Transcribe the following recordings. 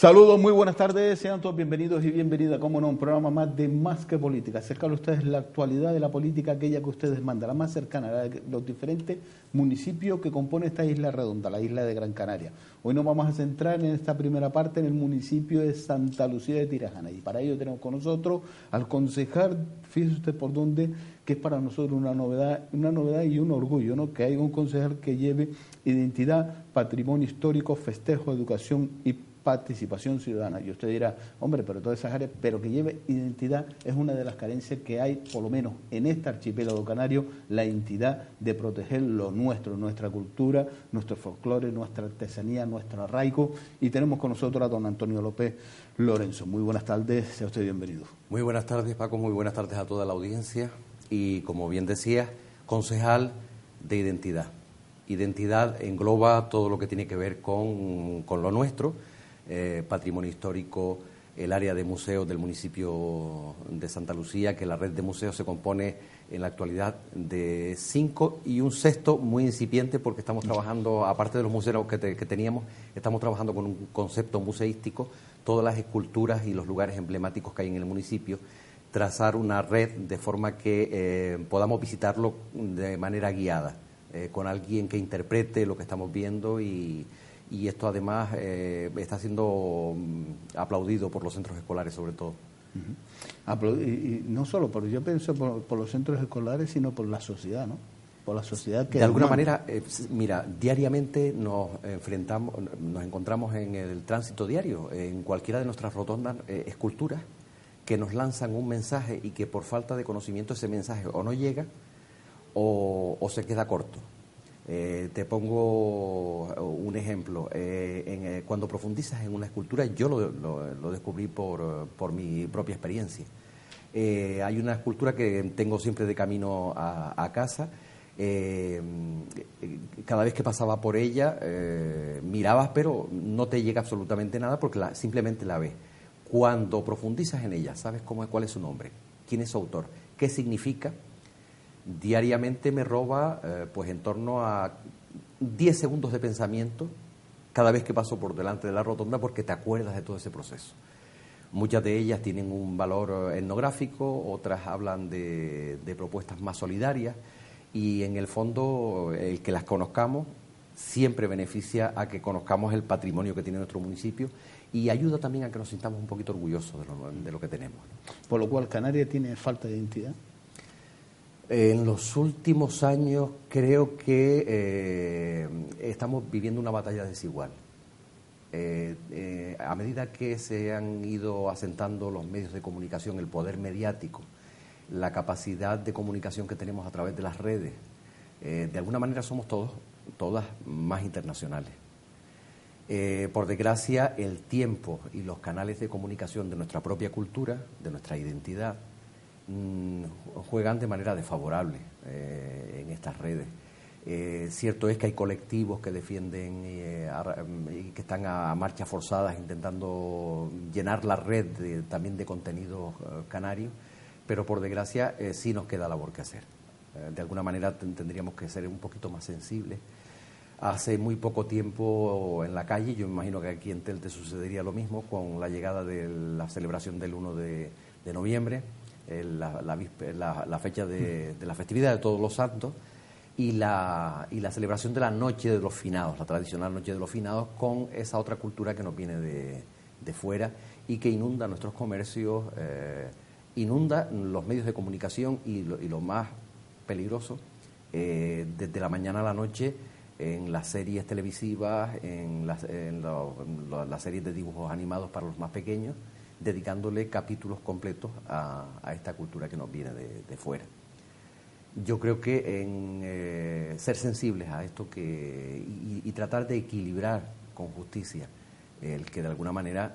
Saludos, muy buenas tardes, sean todos bienvenidos y bienvenidas, como no, un programa más de Más que Política. Acercarle a ustedes la actualidad de la política, aquella que ustedes mandan, la más cercana, la de los diferentes municipios que compone esta isla redonda, la isla de Gran Canaria. Hoy nos vamos a centrar en esta primera parte en el municipio de Santa Lucía de Tirajana, y para ello tenemos con nosotros al concejal, fíjese usted por dónde, que es para nosotros una novedad y un orgullo, ¿no? Que haya un concejal que lleve identidad, patrimonio histórico, festejo, educación y participación ciudadana. Y usted dirá, hombre, pero todas esas áreas, pero que lleve identidad es una de las carencias que hay, por lo menos en este archipiélago canario, la identidad de proteger lo nuestro, nuestra cultura, nuestro folclore, nuestra artesanía, nuestro arraigo. Y tenemos con nosotros a don Antonio López Lorenzo. Muy buenas tardes, sea usted bienvenido. Muy buenas tardes, Paco, muy buenas tardes a toda la audiencia. Y como bien decías, concejal de identidad. Identidad engloba todo lo que tiene que ver con lo nuestro, patrimonio histórico, el área de museos del municipio de Santa Lucía, que la red de museos se compone en la actualidad de 5 y un sexto muy incipiente, porque estamos trabajando, aparte de los museos que teníamos, estamos trabajando con un concepto museístico, todas las esculturas y los lugares emblemáticos que hay en el municipio, trazar una red de forma que podamos visitarlo de manera guiada, con alguien que interprete lo que estamos viendo y esto además está siendo aplaudido por los centros escolares sobre todo. Y no solo, pero yo pienso por los centros escolares, sino por la sociedad, ¿no? Por la sociedad que... De alguna manera, mira, diariamente nos encontramos en el tránsito diario, en cualquiera de nuestras rotondas, esculturas que nos lanzan un mensaje y que por falta de conocimiento ese mensaje o no llega o se queda corto. Te pongo un ejemplo. Cuando profundizas en una escultura, yo lo descubrí por mi propia experiencia. Hay una escultura que tengo siempre de camino a casa. Cada vez que pasaba por ella, mirabas, pero no te llega absolutamente nada porque simplemente la ves. Cuando profundizas en ella, sabes cuál es su nombre, quién es su autor, qué significa. Diariamente me roba pues en torno a 10 segundos de pensamiento cada vez que paso por delante de la rotonda, porque te acuerdas de todo ese proceso. Muchas de ellas tienen un valor etnográfico, otras hablan de propuestas más solidarias, y en el fondo el que las conozcamos siempre beneficia a que conozcamos el patrimonio que tiene nuestro municipio y ayuda también a que nos sintamos un poquito orgullosos de lo que tenemos. Por lo cual, ¿Canarias tiene falta de identidad? En los últimos años creo que estamos viviendo una batalla desigual. A medida que se han ido asentando los medios de comunicación, el poder mediático, la capacidad de comunicación que tenemos a través de las redes, de alguna manera somos todas más internacionales. Por desgracia, el tiempo y los canales de comunicación de nuestra propia cultura, de nuestra identidad, juegan de manera desfavorable en estas redes. Cierto es que hay colectivos que defienden y que están a marchas forzadas intentando llenar la red también de contenidos canarios, pero por desgracia sí nos queda labor que hacer. De alguna manera tendríamos que ser un poquito más sensibles. Hace muy poco tiempo en la calle, yo me imagino que aquí en Telde sucedería lo mismo con la llegada de la celebración del 1 de noviembre, la fecha de la festividad de Todos los Santos y la celebración de la Noche de los Finados, la tradicional Noche de los Finados, con esa otra cultura que nos viene de fuera y que inunda nuestros comercios, inunda los medios de comunicación y lo más peligroso, desde la mañana a la noche, en las series televisivas, en las series de dibujos animados para los más pequeños, dedicándole capítulos completos a esta cultura que nos viene de fuera. Yo creo que en ser sensibles a esto y tratar de equilibrar con justicia el que de alguna manera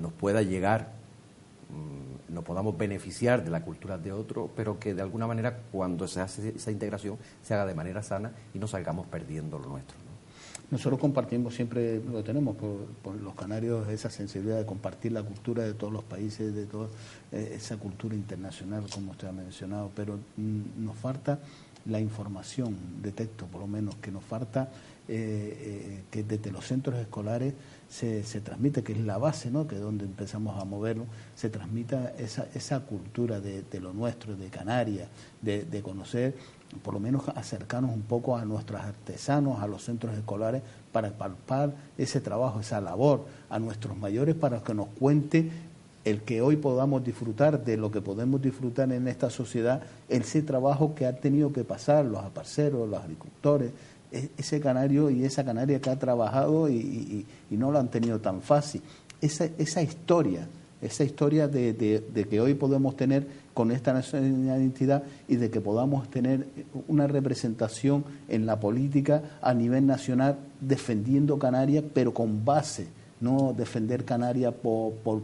nos pueda llegar, nos podamos beneficiar de la cultura de otro, pero que de alguna manera cuando se hace esa integración se haga de manera sana y no salgamos perdiendo lo nuestro, ¿no? Nosotros compartimos siempre lo que tenemos por los canarios, esa sensibilidad de compartir la cultura de todos los países, de toda esa cultura internacional, como usted ha mencionado, pero nos falta la información de texto, por lo menos, que nos falta que desde los centros escolares se transmite, que es la base, ¿no?, que es donde empezamos a movernos, se transmita esa cultura de lo nuestro, de Canarias, de conocer, por lo menos acercarnos un poco a nuestros artesanos, a los centros escolares, para palpar ese trabajo, esa labor, a nuestros mayores para que nos cuente el que hoy podamos disfrutar de lo que podemos disfrutar en esta sociedad, ese trabajo que ha tenido que pasar los aparceros, los agricultores, ese canario y esa canaria que ha trabajado y no lo han tenido tan fácil. Esa historia de que hoy podemos tener con esta nacionalidad identidad y de que podamos tener una representación en la política a nivel nacional defendiendo Canarias, pero con base, no defender Canarias por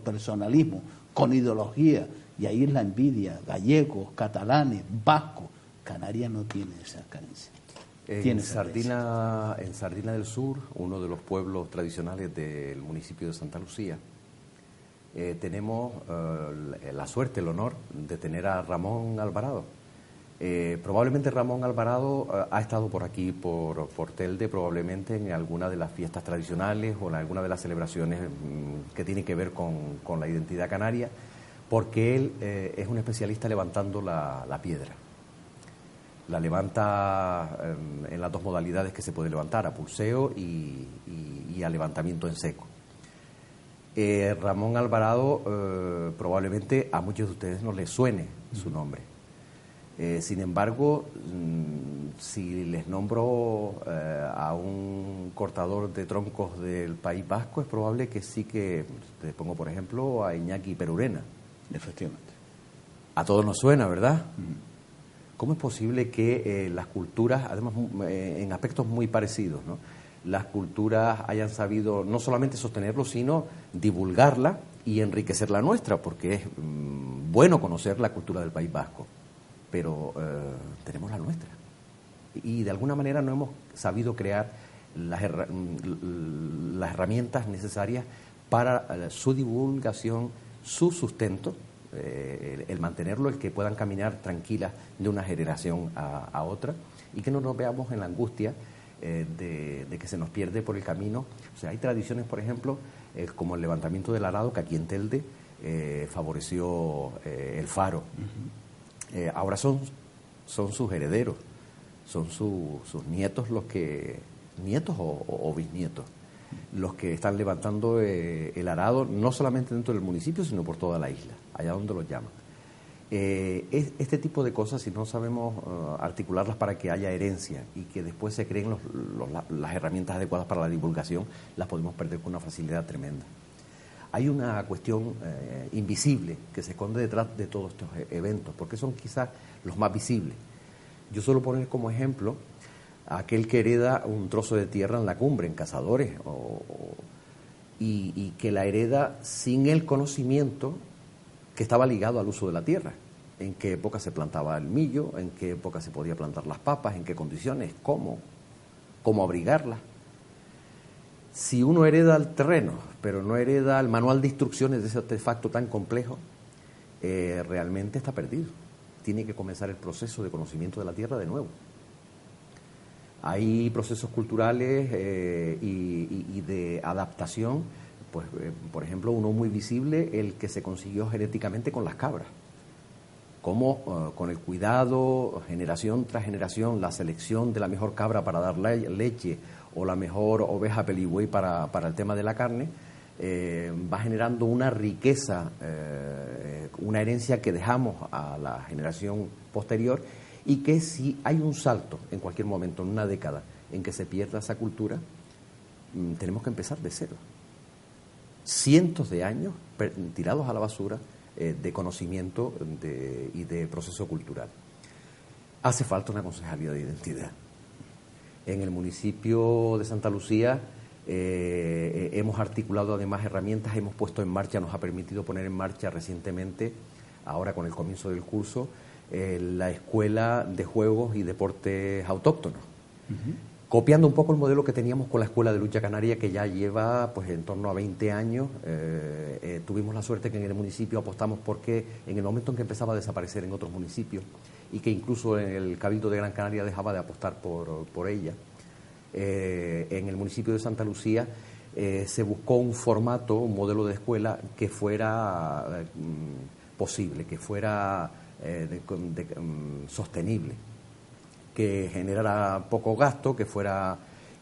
personalismo, con ideología, y ahí es la envidia, gallegos, catalanes, vascos. Canarias no tiene esa carencia. En Sardina del Sur, uno de los pueblos tradicionales del municipio de Santa Lucía, tenemos la suerte, el honor de tener a Ramón Alvarado. Probablemente Ramón Alvarado ha estado por aquí, por Telde, probablemente en alguna de las fiestas tradicionales o en alguna de las celebraciones que tienen que ver con la identidad canaria, porque él es un especialista levantando la piedra. La levanta en las dos modalidades que se puede levantar, a pulseo y a levantamiento en seco. Ramón Alvarado, probablemente a muchos de ustedes no les suene su nombre. Sin embargo, si les nombro a un cortador de troncos del País Vasco, es probable que sí que, te pongo por ejemplo a Iñaki Perurena. Efectivamente. A todos nos suena, ¿verdad? ¿Cómo es posible que las culturas, además en aspectos muy parecidos, ¿no?, las culturas hayan sabido no solamente sostenerlo, sino divulgarla y enriquecer la nuestra? Porque es bueno conocer la cultura del País Vasco, pero tenemos la nuestra. Y de alguna manera no hemos sabido crear las herramientas necesarias para su divulgación, su sustento, el mantenerlo, el que puedan caminar tranquilas de una generación a otra y que no nos veamos en la angustia de que se nos pierde por el camino. O sea, hay tradiciones, por ejemplo, como el levantamiento del arado, que aquí en Telde favoreció el faro. Ahora son sus herederos, son sus nietos los que, nietos o bisnietos, los que están levantando el arado, no solamente dentro del municipio, sino por toda la isla, allá donde los llaman. Este tipo de cosas, si no sabemos articularlas para que haya herencia y que después se creen las herramientas adecuadas para la divulgación, las podemos perder con una facilidad tremenda. Hay una cuestión invisible que se esconde detrás de todos estos eventos, porque son quizás los más visibles. Yo suelo poner como ejemplo a aquel que hereda un trozo de tierra en la cumbre, en Cazadores, y que la hereda sin el conocimiento que estaba ligado al uso de la tierra. En qué época se plantaba el millo, en qué época se podía plantar las papas, en qué condiciones, cómo abrigarlas. Si uno hereda el terreno, pero no hereda el manual de instrucciones de ese artefacto tan complejo, realmente está perdido. Tiene que comenzar el proceso de conocimiento de la tierra de nuevo. Hay procesos culturales y de adaptación, pues, por ejemplo, uno muy visible, el que se consiguió genéticamente con las cabras. Cómo con el cuidado, generación tras generación, la selección de la mejor cabra para dar leche o la mejor oveja peligüey para el tema de la carne, va generando una riqueza, una herencia que dejamos a la generación posterior, y que si hay un salto en cualquier momento, en una década, en que se pierda esa cultura, tenemos que empezar de cero. Cientos de años tirados a la basura de conocimiento y de proceso cultural. Hace falta una concejalía de identidad. En el municipio de Santa Lucía hemos articulado además herramientas, hemos puesto en marcha, nos ha permitido poner en marcha recientemente, ahora con el comienzo del curso, la Escuela de Juegos y Deportes Autóctonos. Copiando un poco el modelo que teníamos con la Escuela de Lucha Canaria, que ya lleva pues en torno a 20 años. Tuvimos la suerte que en el municipio apostamos porque en el momento en que empezaba a desaparecer en otros municipios y que incluso en el Cabildo de Gran Canaria dejaba de apostar por ella, en el municipio de Santa Lucía se buscó un formato, un modelo de escuela que fuera posible, que fuera sostenible, que generara poco gasto, que fuera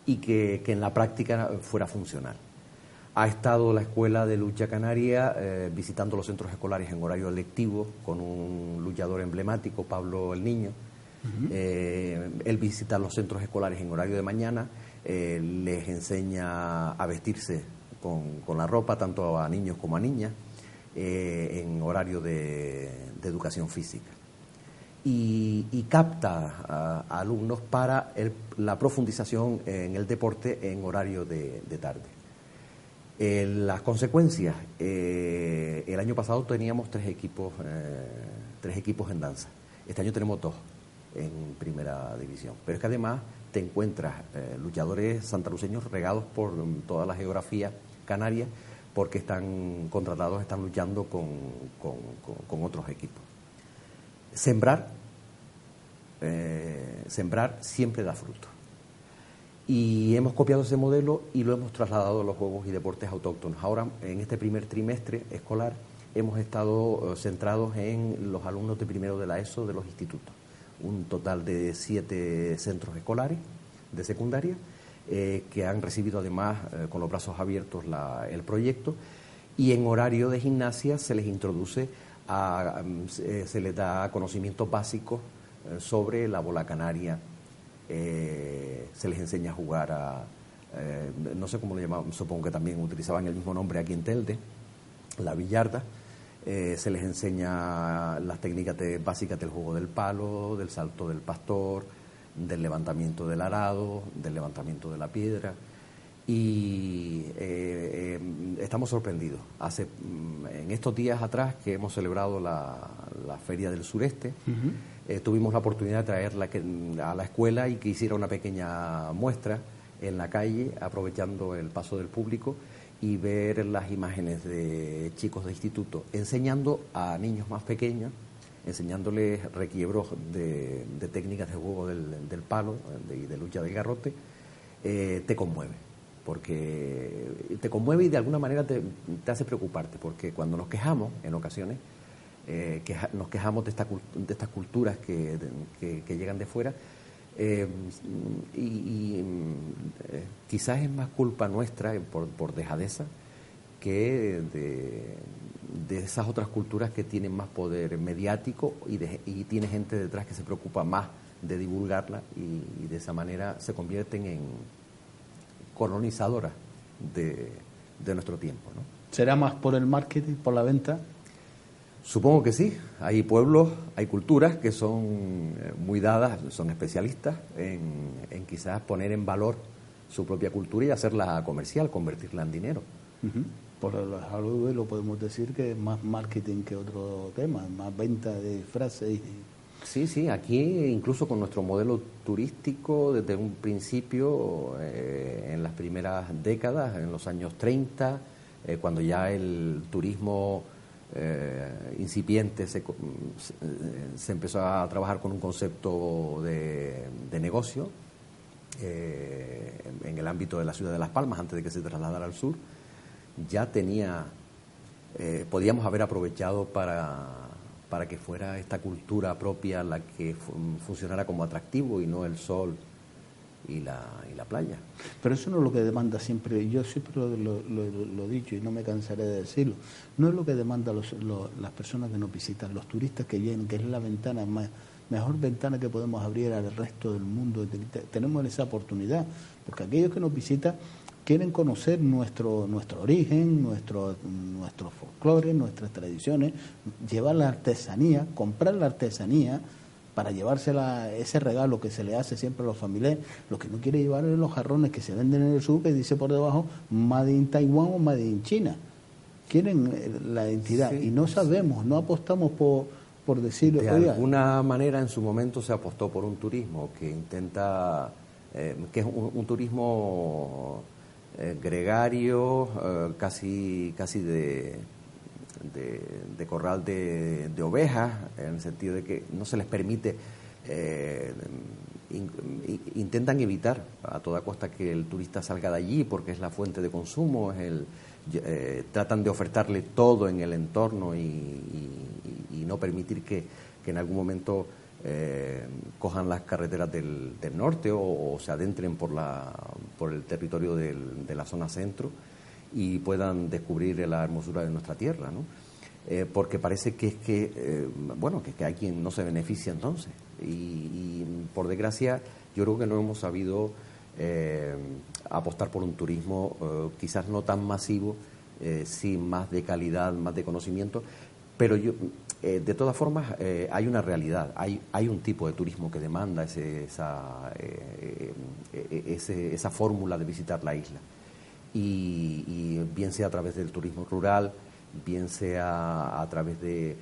y que en la práctica fuera funcional. Ha estado la Escuela de Lucha Canaria visitando los centros escolares en horario lectivo con un luchador emblemático, Pablo el Niño. Él visita los centros escolares en horario de mañana, les enseña a vestirse con la ropa, tanto a niños como a niñas, en horario de educación física. Y capta a alumnos para la profundización en el deporte en horario de tarde. Las consecuencias, el año pasado teníamos 3 equipos en danza. Este año tenemos 2 en primera división. Pero es que además te encuentras luchadores santaluceños regados por toda la geografía canaria, porque están contratados, están luchando con otros equipos. Sembrar siempre da fruto. Y hemos copiado ese modelo y lo hemos trasladado a los juegos y deportes autóctonos. Ahora, en este primer trimestre escolar, hemos estado centrados en los alumnos de primero de la ESO de los institutos. Un total de 7 centros escolares de secundaria que han recibido además con los brazos abiertos el proyecto, y en horario de gimnasia se les introduce, se les da conocimientos básicos sobre la bola canaria, se les enseña a jugar no sé cómo lo llamaban, supongo que también utilizaban el mismo nombre aquí en Telde, la billarda. Se les enseña las técnicas básicas del juego del palo, del salto del pastor, del levantamiento del arado, del levantamiento de la piedra. Y estamos sorprendidos. En estos días atrás que hemos celebrado la Feria del Sureste, tuvimos la oportunidad de traerla a la escuela y que hiciera una pequeña muestra en la calle, aprovechando el paso del público, y ver las imágenes de chicos de instituto enseñando a niños más pequeños, enseñándoles requiebros de técnicas de juego del palo y de lucha del garrote. Te conmueve, porque te conmueve y de alguna manera te hace preocuparte, porque cuando nos quejamos en ocasiones, nos quejamos de estas culturas que llegan de fuera, quizás es más culpa nuestra por dejadeza que de esas otras culturas que tienen más poder mediático y tiene gente detrás que se preocupa más de divulgarla, y de esa manera se convierten en colonizadoras de nuestro tiempo, ¿no? ¿Será más por el marketing, por la venta? Supongo que sí. Hay pueblos, hay culturas que son muy dadas, son especialistas en quizás poner en valor su propia cultura y hacerla comercial, convertirla en dinero. Por la salud lo podemos decir que es más marketing que otro tema, más venta de frases. Sí, aquí incluso con nuestro modelo turístico, desde un principio, en las primeras décadas, en los años 30, cuando ya el turismo incipiente se empezó a trabajar con un concepto de negocio en el ámbito de la ciudad de Las Palmas, antes de que se trasladara al sur. Ya podíamos haber aprovechado para que fuera esta cultura propia la que funcionara como atractivo y no el sol y la playa. Pero eso no es lo que demanda siempre, yo siempre lo he dicho y no me cansaré de decirlo, no es lo que demanda las personas que nos visitan, los turistas que vienen, que es la mejor ventana que podemos abrir al resto del mundo. Tenemos esa oportunidad, porque aquellos que nos visitan quieren conocer nuestro origen, nuestro folclore, nuestras tradiciones, llevar la artesanía, comprar la artesanía para llevársela, ese regalo que se le hace siempre a los familiares. Lo que no quiere llevar es los jarrones que se venden en el sur, que dice por debajo Made in Taiwán o Made in China. Quieren la identidad, sí, y no sabemos, no apostamos por decirlo. De alguna manera en su momento se apostó por un turismo que intenta, que es un turismo gregario, casi de corral de ovejas, en el sentido de que no se les permite intentan evitar a toda costa que el turista salga de allí porque es la fuente de consumo, tratan de ofertarle todo en el entorno y no permitir que en algún momento cojan las carreteras del norte o se adentren por el territorio de la zona centro y puedan descubrir la hermosura de nuestra tierra, ¿no? Porque parece que hay quien no se beneficia entonces y por desgracia yo creo que no hemos sabido apostar por un turismo quizás no tan masivo, sí más de calidad, más de conocimiento, pero de todas formas hay una realidad, hay un tipo de turismo que demanda esa fórmula de visitar la isla y bien sea a través del turismo rural, bien sea a través de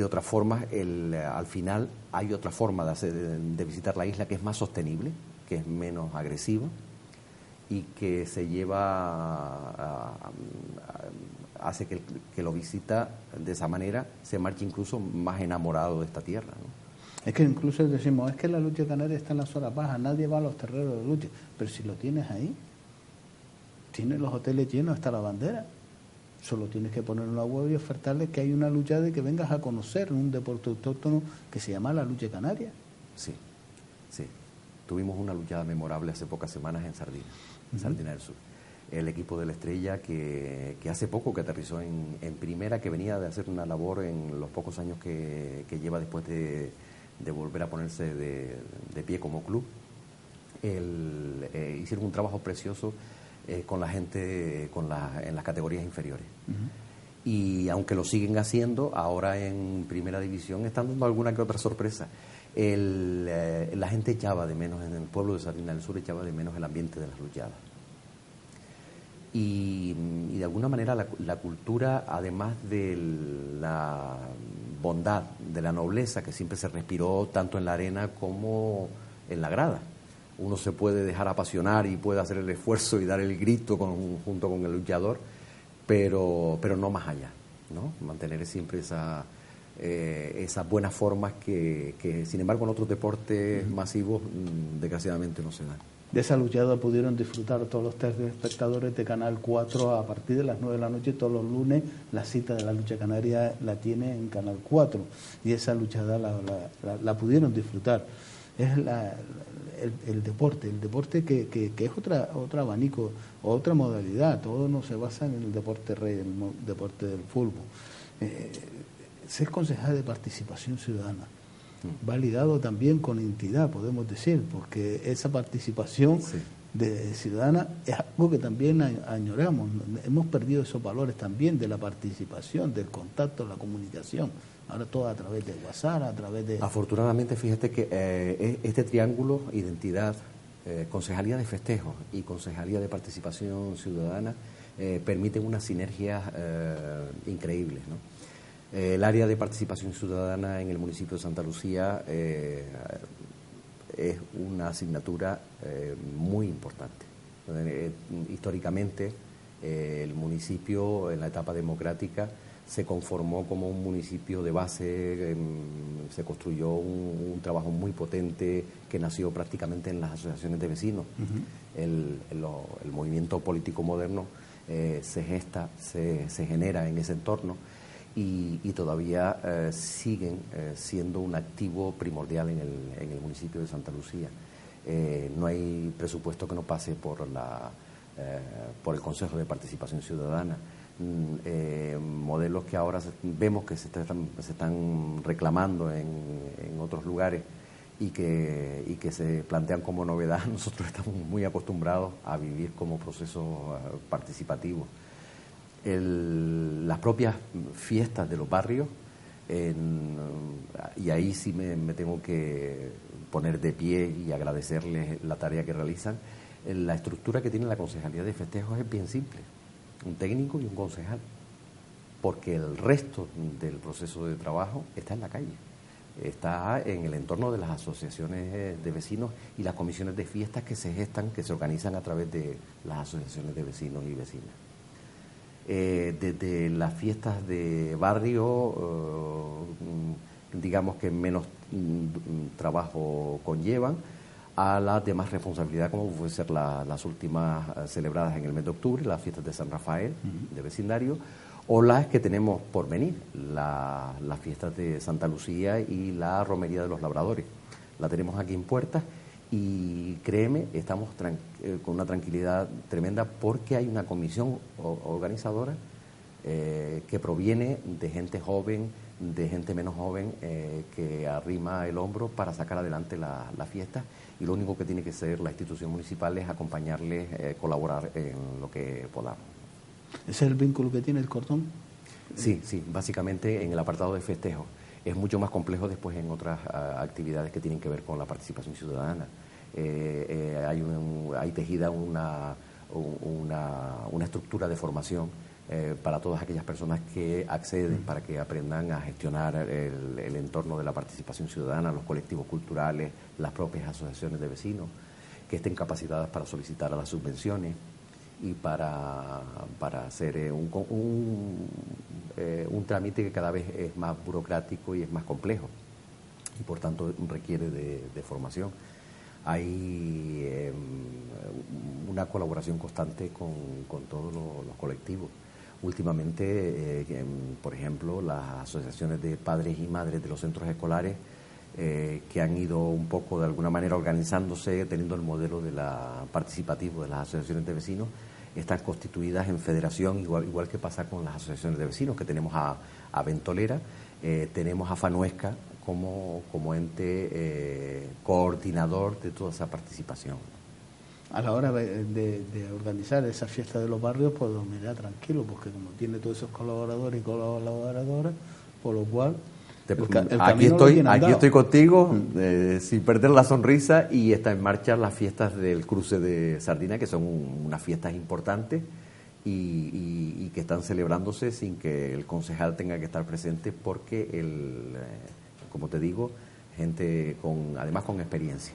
otras formas, al final hay otra forma de visitar la isla que es más sostenible, que es menos agresiva y que hace que lo visita de esa manera se marche incluso más enamorado de esta tierra, ¿no? Es que incluso decimos, es que la lucha canaria está en la zona baja, nadie va a los terrenos de lucha, pero si lo tienes ahí, tienes los hoteles llenos hasta la bandera. Solo tienes que poner una web y ofertarles que hay una lucha de que vengas a conocer un deporte autóctono que se llama la lucha canaria. Sí. Tuvimos una luchada memorable hace pocas semanas en Sardina, Sardina del Sur. El equipo de la Estrella que hace poco que aterrizó en primera, que venía de hacer una labor en los pocos años que lleva después de volver a ponerse de pie como club. Hicieron un trabajo precioso con la gente en las categorías inferiores. Y aunque lo siguen haciendo, ahora en primera división están dando alguna que otra sorpresa. La gente echaba de menos, en el pueblo de Sardina del Sur echaba de menos el ambiente de las luchadas. Y de alguna manera la cultura, además de la bondad, de la nobleza que siempre se respiró tanto en la arena como en la grada. Uno se puede dejar apasionar y puede hacer el esfuerzo y dar el grito junto con el luchador, pero no más allá, ¿no? Mantener siempre esas buenas formas que sin embargo en otros deportes masivos desgraciadamente no se dan. De esa luchada pudieron disfrutar todos los telespectadores de Canal 4 a partir de las 9 de la noche todos los lunes. La cita de la lucha canaria la tiene en Canal 4 y esa luchada la pudieron disfrutar. Es el deporte que es otro abanico, otra modalidad. Todo no se basa en el deporte rey, el deporte del fútbol. Ser concejal de participación ciudadana va ligado también con entidad, podemos decir, porque esa participación de ciudadana es algo que también añoramos. Hemos perdido esos valores también de la participación, del contacto, la comunicación. Ahora todo a través de WhatsApp, a través de... Afortunadamente, fíjate que este triángulo, identidad, concejalía de festejos y concejalía de participación ciudadana, permiten unas sinergias increíbles, ¿no? El área de participación ciudadana en el municipio de Santa Lucía es una asignatura muy importante. Históricamente, el municipio en la etapa democrática se conformó como un municipio de base, se construyó un trabajo muy potente que nació prácticamente en las asociaciones de vecinos. El movimiento político moderno se gesta, se genera en ese entorno y todavía siguen siendo un activo primordial en el municipio de Santa Lucía. No hay presupuesto que no pase por el Consejo de Participación Ciudadana. Modelos que ahora vemos que se están reclamando en otros lugares y que se plantean como novedad. Nosotros estamos muy acostumbrados a vivir como proceso participativo. Las propias fiestas de los barrios, y ahí sí me tengo que poner de pie y agradecerles la tarea que realizan. La estructura que tiene la Concejalía de Festejos es bien simple: un técnico y un concejal, porque el resto del proceso de trabajo está en la calle, está en el entorno de las asociaciones de vecinos y las comisiones de fiestas que se gestan, que se organizan a través de las asociaciones de vecinos y vecinas. Desde las fiestas de barrio, digamos que menos trabajo conllevan, a las demás responsabilidades, como puede ser las últimas celebradas en el mes de octubre, las fiestas de San Rafael, de vecindario, o las que tenemos por venir, las fiestas de Santa Lucía y la Romería de los Labradores. La tenemos aquí en puertas y créeme, estamos con una tranquilidad tremenda porque hay una comisión organizadora que proviene de gente joven, de gente menos joven, que arrima el hombro para sacar adelante la fiesta, y lo único que tiene que hacer la institución municipal es acompañarles, colaborar en lo que podamos. ¿Ese es el vínculo que tiene el cordón? Sí, básicamente en el apartado de festejos. Es mucho más complejo después en otras actividades que tienen que ver con la participación ciudadana. Hay tejida una estructura de formación para todas aquellas personas que acceden, para que aprendan a gestionar el entorno de la participación ciudadana, los colectivos culturales, las propias asociaciones de vecinos, que estén capacitadas para solicitar a las subvenciones y para hacer un trámite que cada vez es más burocrático y es más complejo y por tanto requiere de formación. Hay una colaboración constante con todos los colectivos. Últimamente, por ejemplo, las asociaciones de padres y madres de los centros escolares que han ido un poco de alguna manera organizándose, teniendo el modelo de participativo de las asociaciones de vecinos, están constituidas en federación, igual que pasa con las asociaciones de vecinos, que tenemos a Ventolera, tenemos a Fanuesca como ente coordinador de toda esa participación. A la hora de organizar esa fiesta de los barrios, pues mira, tranquilo, porque como tiene todos esos colaboradores y colaboradoras, por lo cual aquí estoy contigo, sin perder la sonrisa, y está en marcha las fiestas del cruce de Sardina, que son unas fiestas importantes y que están celebrándose sin que el concejal tenga que estar presente, porque como te digo, gente además con experiencia,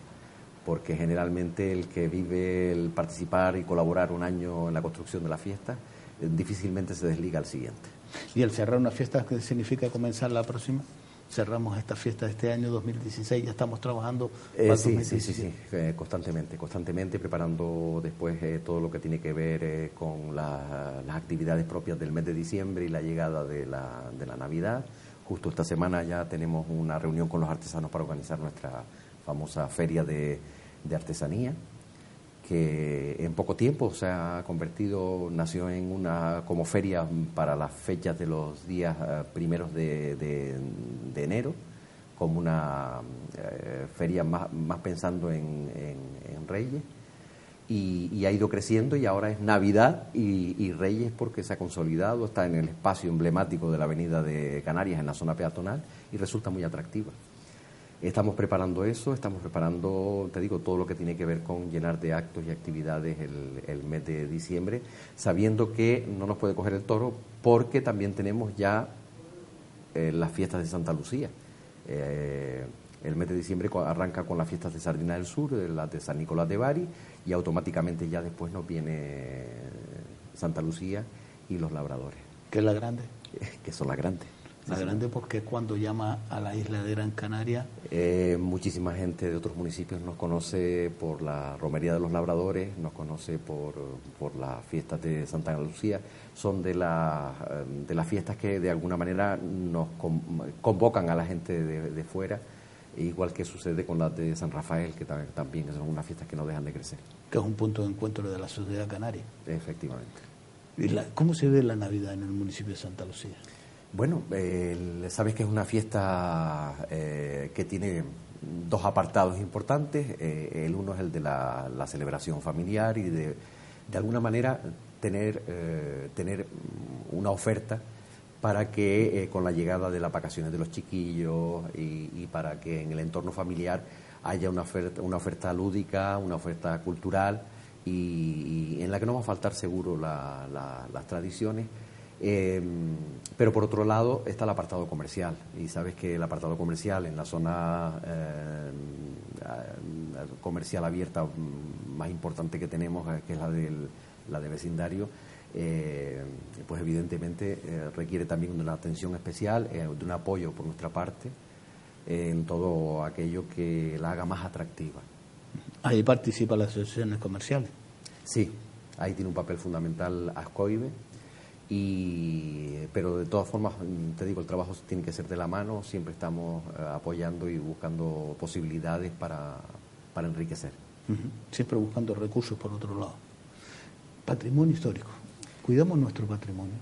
porque generalmente el que vive el participar y colaborar un año en la construcción de la fiesta difícilmente se desliga al siguiente. ¿Y el cerrar una fiesta qué significa comenzar la próxima? Cerramos esta fiesta de este año 2016, ya estamos trabajando para sí, constantemente preparando después todo lo que tiene que ver con las actividades propias del mes de diciembre y la llegada de la Navidad. Justo esta semana ya tenemos una reunión con los artesanos para organizar nuestra famosa feria de artesanía, que en poco tiempo se ha nació en una como feria para las fechas de los días primeros de enero, como una feria más pensando en Reyes, y ha ido creciendo, y ahora es Navidad y Reyes, porque se ha consolidado, está en el espacio emblemático de la Avenida de Canarias, en la zona peatonal, y resulta muy atractiva. Estamos preparando eso, estamos preparando, te digo, todo lo que tiene que ver con llenar de actos y actividades el mes de diciembre, sabiendo que no nos puede coger el toro, porque también tenemos ya las fiestas de Santa Lucía. El mes de diciembre arranca con las fiestas de Sardina del Sur, las de San Nicolás de Bari, y automáticamente ya después nos viene Santa Lucía y los Labradores. ¿Qué es la grande? Que son las grandes. La grande, porque cuando llama a la isla de Gran Canaria... muchísima gente de otros municipios nos conoce por la Romería de los Labradores, nos conoce por las fiestas de Santa Lucía. Son de las fiestas que de alguna manera nos convocan a la gente de fuera, igual que sucede con las de San Rafael, que también son unas fiestas que no dejan de crecer. Que es un punto de encuentro de la sociedad canaria. Efectivamente. ¿Y cómo se ve la Navidad en el municipio de Santa Lucía? Bueno, sabes que es una fiesta que tiene dos apartados importantes. El uno es el de la celebración familiar y de alguna manera tener una oferta para que con la llegada de las vacaciones de los chiquillos y para que en el entorno familiar haya una oferta lúdica, una oferta cultural y en la que no va a faltar seguro las tradiciones. Pero por otro lado está el apartado comercial, y sabes que el apartado comercial en la zona comercial abierta más importante que tenemos, que es la de vecindario, pues evidentemente requiere también de una atención especial, de un apoyo por nuestra parte, en todo aquello que la haga más atractiva. Ahí participan las asociaciones comerciales. Sí, ahí tiene un papel fundamental Ascoibe, pero de todas formas, te digo, el trabajo tiene que ser de la mano, siempre estamos apoyando y buscando posibilidades para enriquecer. Siempre buscando recursos por otro lado. Patrimonio histórico. ¿Cuidamos nuestro patrimonio?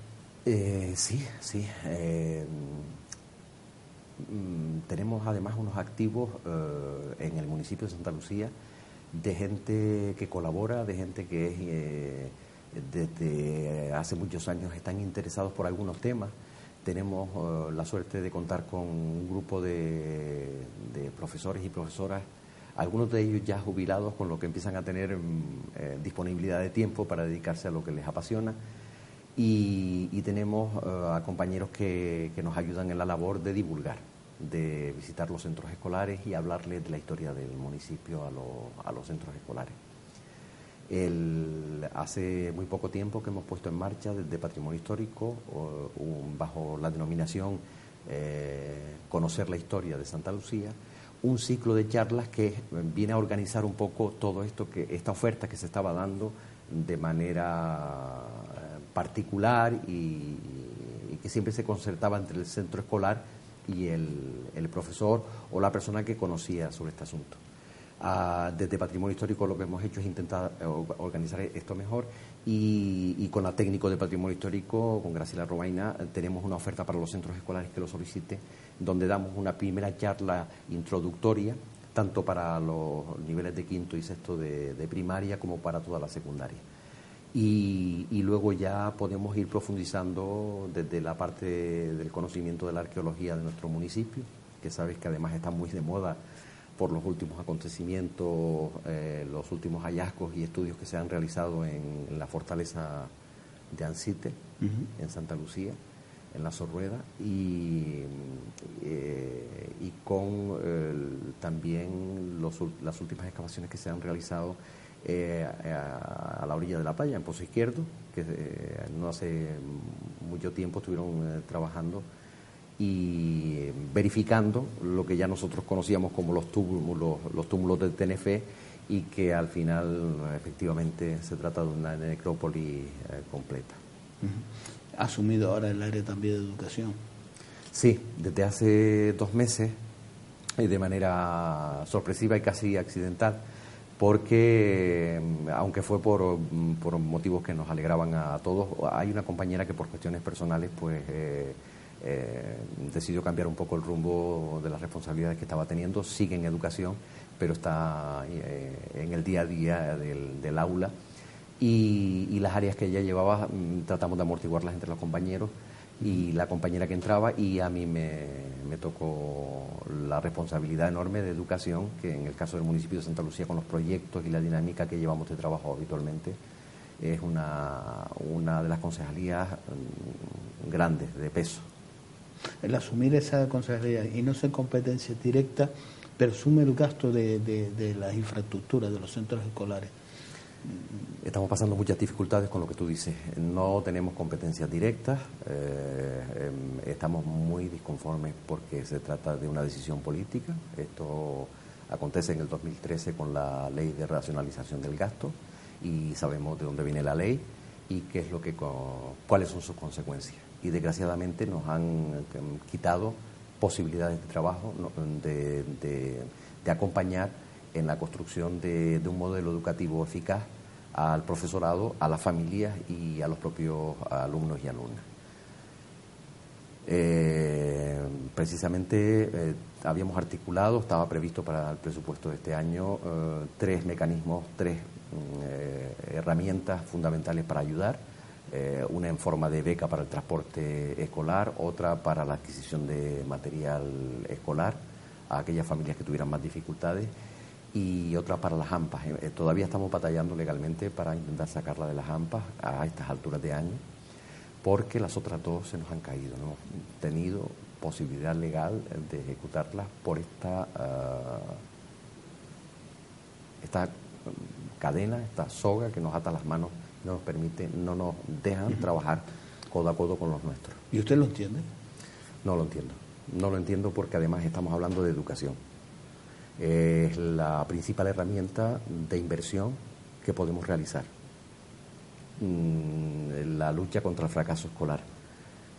Sí. Tenemos además unos activos en el municipio de Santa Lucía de gente que colabora, de gente que desde hace muchos años están interesados por algunos temas. Tenemos la suerte de contar con un grupo de profesores y profesoras, algunos de ellos ya jubilados, con lo que empiezan a tener disponibilidad de tiempo para dedicarse a lo que les apasiona. Y tenemos a compañeros que nos ayudan en la labor de divulgar, de visitar los centros escolares y hablarles de la historia del municipio a los centros escolares. Hace muy poco tiempo que hemos puesto en marcha desde Patrimonio Histórico, bajo la denominación Conocer la Historia de Santa Lucía, un ciclo de charlas que viene a organizar un poco todo esto, esta oferta que se estaba dando de manera particular y que siempre se concertaba entre el centro escolar y el profesor o la persona que conocía sobre este asunto. Desde Patrimonio Histórico lo que hemos hecho es intentar organizar esto mejor y con la técnico de Patrimonio Histórico, con Graciela Robaina, tenemos una oferta para los centros escolares que lo soliciten, donde damos una primera charla introductoria, tanto para los niveles de quinto y sexto de primaria como para toda la secundaria. Y luego ya podemos ir profundizando desde la parte del conocimiento de la arqueología de nuestro municipio, que sabes que además está muy de moda por los últimos acontecimientos, los últimos hallazgos y estudios que se han realizado en la fortaleza de Ancite, en Santa Lucía, en la Sorrueda, y con también las últimas excavaciones que se han realizado a la orilla de la playa, en Pozo Izquierdo, que no hace mucho tiempo estuvieron trabajando y verificando lo que ya nosotros conocíamos como los túmulos del Tenefé, y que al final efectivamente se trata de una necrópolis completa. ¿Ha asumido ahora el área también de educación? Sí, desde hace 2 meses, de manera sorpresiva y casi accidental, porque aunque fue por motivos que nos alegraban a todos, hay una compañera que por cuestiones personales pues decidió cambiar un poco el rumbo de las responsabilidades que estaba teniendo. Sigue en educación, pero está en el día a día del aula, y las áreas que ella llevaba tratamos de amortiguarlas entre los compañeros, y la compañera que entraba, y a mí me tocó la responsabilidad enorme de educación, que en el caso del municipio de Santa Lucía, con los proyectos y la dinámica que llevamos de trabajo habitualmente, es una de las concejalías grandes, de peso. El asumir esa concejalía y no ser competencia directa, pero asume el gasto de las infraestructuras de los centros escolares. Estamos pasando muchas dificultades con lo que tú dices. No tenemos competencias directas, estamos muy disconformes porque se trata de una decisión política. Esto acontece en el 2013 con la ley de racionalización del gasto, y sabemos de dónde viene la ley y cuáles son sus consecuencias. Y desgraciadamente nos han quitado posibilidades de trabajo, de acompañar en la construcción de un modelo educativo eficaz al profesorado, a las familias y a los propios alumnos y alumnas. Precisamente habíamos articulado, estaba previsto para el presupuesto de este año, 3 mecanismos, 3 herramientas fundamentales para ayudar. Una en forma de beca para el transporte escolar, otra para la adquisición de material escolar a aquellas familias que tuvieran más dificultades, y otra para las AMPAs. Todavía estamos batallando legalmente para intentar sacarla de las AMPAs a estas alturas de año, porque las otras 2 se nos han caído. No hemos tenido posibilidad legal de ejecutarlas por esta cadena, esta soga que nos ata las manos, no nos permite, no nos dejan trabajar codo a codo con los nuestros. ¿Y usted lo entiende? No lo entiendo. No lo entiendo porque además estamos hablando de educación. Es la principal herramienta de inversión que podemos realizar. La lucha contra el fracaso escolar,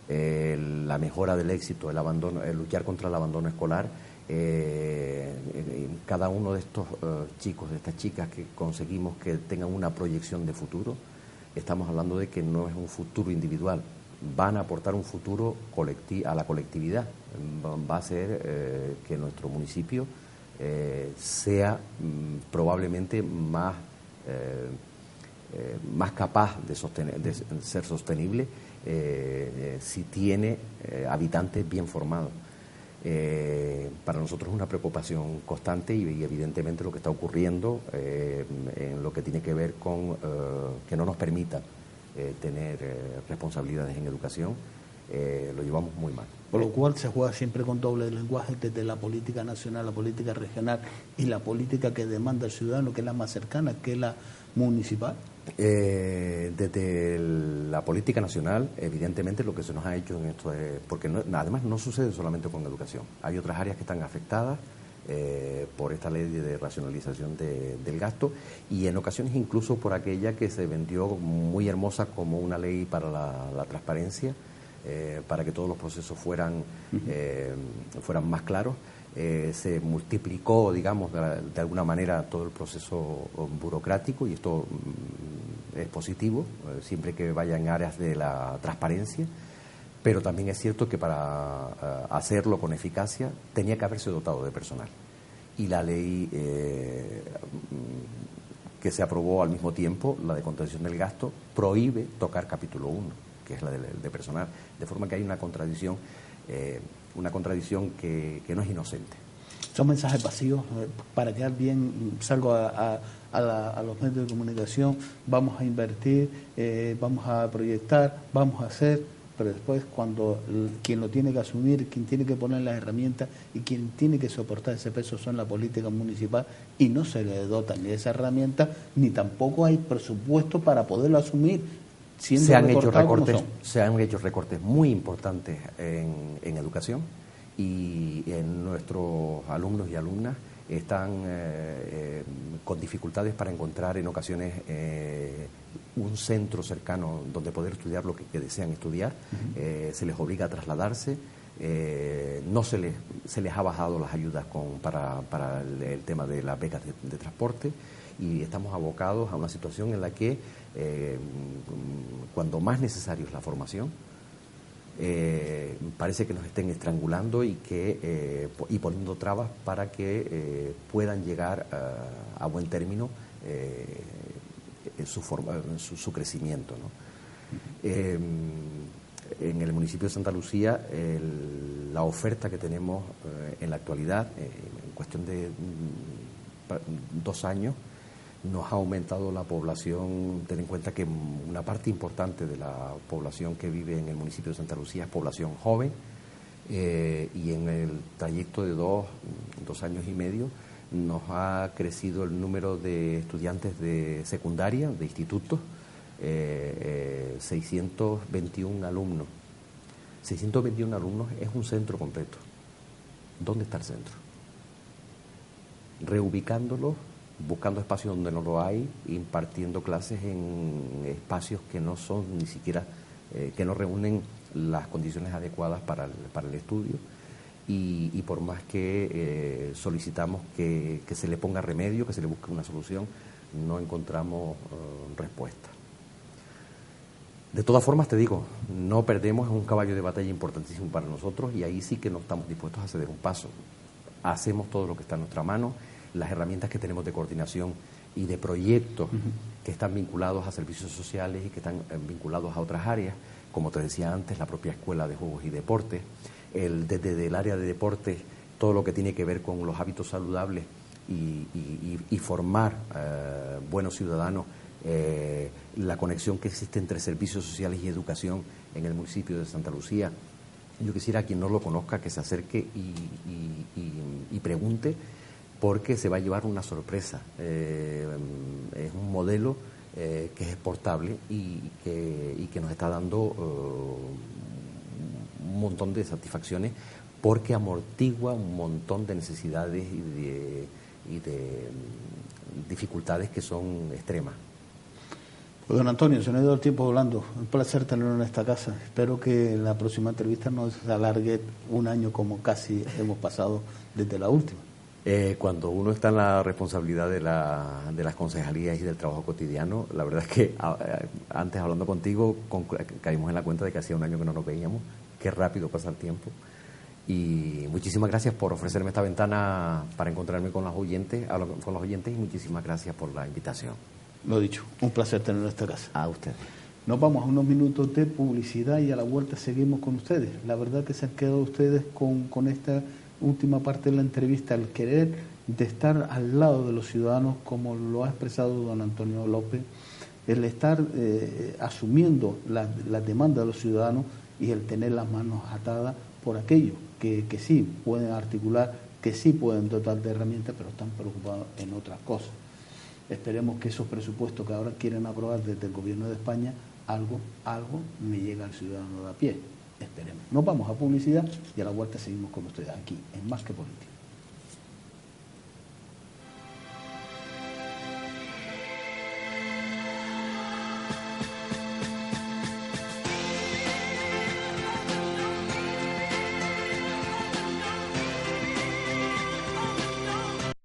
la mejora del éxito, el abandono, el luchar contra el abandono escolar. Cada uno de estos chicos, de estas chicas que conseguimos que tengan una proyección de futuro, estamos hablando de que no es un futuro individual, van a aportar un futuro a la colectividad. Va a ser que nuestro municipio sea probablemente más capaz de ser sostenible si tiene habitantes bien formados. Para nosotros es una preocupación constante y evidentemente lo que está ocurriendo en lo que tiene que ver con que no nos permita tener responsabilidades en educación, lo llevamos muy mal. Por lo cual se juega siempre con doble lenguaje, desde la política nacional, la política regional y la política que demanda el ciudadano, que es la más cercana, que es la municipal. Desde la política nacional, evidentemente lo que se nos ha hecho en esto es, porque además no sucede solamente con educación, hay otras áreas que están afectadas por esta ley de racionalización del gasto y en ocasiones incluso por aquella que se vendió muy hermosa como una ley para la transparencia, para que todos los procesos fueran más claros. Se multiplicó, digamos, de alguna manera todo el proceso burocrático y esto es positivo, siempre que vaya en áreas de la transparencia, pero también es cierto que para hacerlo con eficacia tenía que haberse dotado de personal. Y la ley que se aprobó al mismo tiempo, la de contención del gasto, prohíbe tocar capítulo 1, que es la de personal, de forma que hay una contradicción que no es inocente. Son mensajes vacíos. Para quedar bien, salgo a los medios de comunicación, vamos a invertir, vamos a proyectar, vamos a hacer, pero después cuando quien lo tiene que asumir, quien tiene que poner las herramientas y quien tiene que soportar ese peso son la política municipal y no se le dota ni de esa herramienta ni tampoco hay presupuesto para poderlo asumir. Se han hecho recortes muy importantes en educación y en nuestros alumnos y alumnas están con dificultades para encontrar en ocasiones un centro cercano donde poder estudiar lo que desean estudiar. Se les obliga a trasladarse, no se les ha bajado las ayudas para el tema de las becas de transporte y estamos abocados a una situación en la que cuando más necesario es la formación, parece que nos estén estrangulando y poniendo trabas para que puedan llegar a buen término su crecimiento, ¿no? En el municipio de Santa Lucía, la oferta que tenemos en la actualidad, en cuestión de 2 años, nos ha aumentado la población. Ten en cuenta que una parte importante de la población que vive en el municipio de Santa Lucía es población joven y en el trayecto de 2 años y medio nos ha crecido el número de estudiantes de secundaria, de institutos, 621 alumnos. 621 alumnos es un centro completo. ¿Dónde está el centro? Reubicándolos, buscando espacios donde no lo hay, impartiendo clases en espacios que no son ni siquiera, que no reúnen las condiciones adecuadas para el estudio y por más que solicitamos que se le ponga remedio, que se le busque una solución, no encontramos respuesta. De todas formas, te digo, no perdemos, es un caballo de batalla importantísimo para nosotros y ahí sí que no estamos dispuestos a ceder un paso. Hacemos todo lo que está en nuestra mano. Las herramientas que tenemos de coordinación y de proyectos que están vinculados a servicios sociales y que están vinculados a otras áreas, como te decía antes, la propia Escuela de Juegos y Deportes, desde el área de deportes, todo lo que tiene que ver con los hábitos saludables y formar buenos ciudadanos, la conexión que existe entre servicios sociales y educación en el municipio de Santa Lucía. Yo quisiera a quien no lo conozca que se acerque y pregunte, porque se va a llevar una sorpresa. Es un modelo que es exportable y que nos está dando un montón de satisfacciones porque amortigua un montón de necesidades y de dificultades que son extremas. Pues don Antonio, se nos ha ido el tiempo hablando. Un placer tenerlo en esta casa. Espero que la próxima entrevista no se alargue un año como casi hemos pasado desde la última. Cuando uno está en la responsabilidad de las concejalías y del trabajo cotidiano, la verdad es que antes hablando contigo caímos en la cuenta de que hacía un año que no nos veíamos. Qué rápido pasa el tiempo. Y muchísimas gracias por ofrecerme esta ventana para encontrarme con los oyentes y muchísimas gracias por la invitación. Lo dicho, un placer tenerlo en esta casa. A ustedes. Nos vamos a unos minutos de publicidad y a la vuelta seguimos con ustedes. La verdad que se han quedado ustedes con esta última parte de la entrevista, el querer de estar al lado de los ciudadanos, como lo ha expresado don Antonio López, el estar asumiendo las demandas de los ciudadanos y el tener las manos atadas por aquellos que sí pueden articular, que sí pueden dotar de herramientas, pero están preocupados en otras cosas. Esperemos que esos presupuestos que ahora quieren aprobar desde el Gobierno de España, algo me llega al ciudadano de a pie. Esperemos. Nos vamos a publicidad y a la vuelta seguimos con ustedes aquí en Más que Política.